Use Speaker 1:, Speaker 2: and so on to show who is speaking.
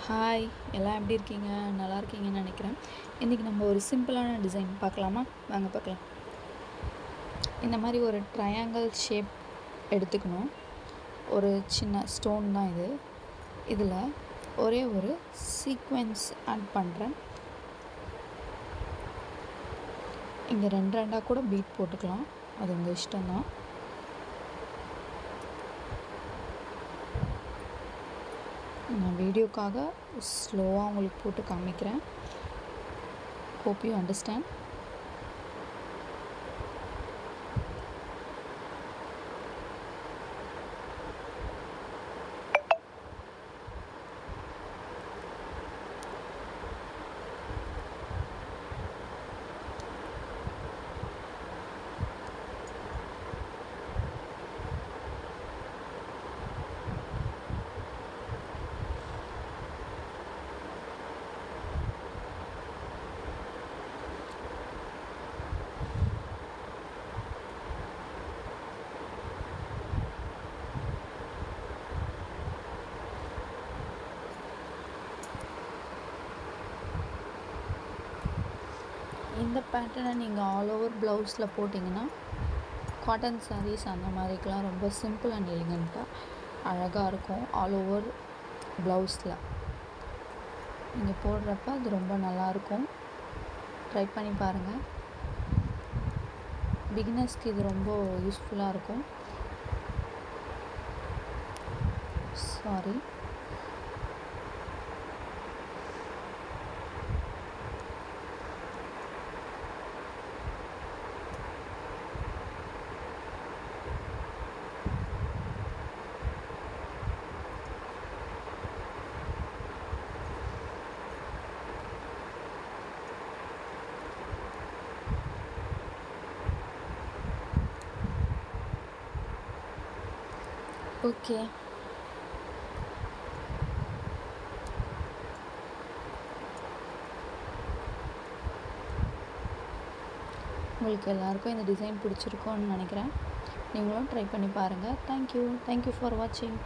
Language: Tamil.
Speaker 1: ஹாய், எல்லாம் எப்படி இருக்கீங்க? நல்லா இருக்கீங்கன்னு நினைக்கிறேன். இன்றைக்கி நம்ம ஒரு சிம்பிளான டிசைன் பார்க்கலாமா? வாங்க பார்க்கலாம். இந்த மாதிரி ஒரு ட்ரையாங்கிள் ஷேப் எடுத்துக்கணும். ஒரு சின்ன ஸ்டோன் தான் இது. இதில் ஒரே ஒரு சீக்வென்ஸ் ஆட் பண்ணுறேன். இங்கே ரெண்டாக கூட பீட் போட்டுக்கலாம், அது உங்கள் இஷ்டம்தான். நான் வீடியோக்காக ஸ்லோவாக உங்களுக்கு போட்டு காமிக்கிறேன். Hope you understand. இந்த பேட்டர்னை நீங்கள் ஆல் ஓவர் ப்ளவுஸில் போட்டிங்கன்னா காட்டன் சாரீஸ் அந்த மாதிரிக்கெலாம் ரொம்ப சிம்பிள் அண்ட் எலிகண்ட்டாக அழகாக இருக்கும். ஆல் ஓவர் ப்ளவுஸில் நீங்கள் போடுறப்ப அது ரொம்ப நல்லாயிருக்கும். ட்ரை பண்ணி பாருங்கள். பிகினர்ஸ்க்கு இது ரொம்ப யூஸ்ஃபுல்லாக இருக்கும். சாரி. ஓகே, உங்களுக்கு எல்லாருக்கும் இந்த டிசைன் பிடிச்சிருக்கும்னு நினைக்கிறேன். நீங்களும் ட்ரை பண்ணி பாருங்கள். தேங்க்யூ ஃபார் வாட்சிங்.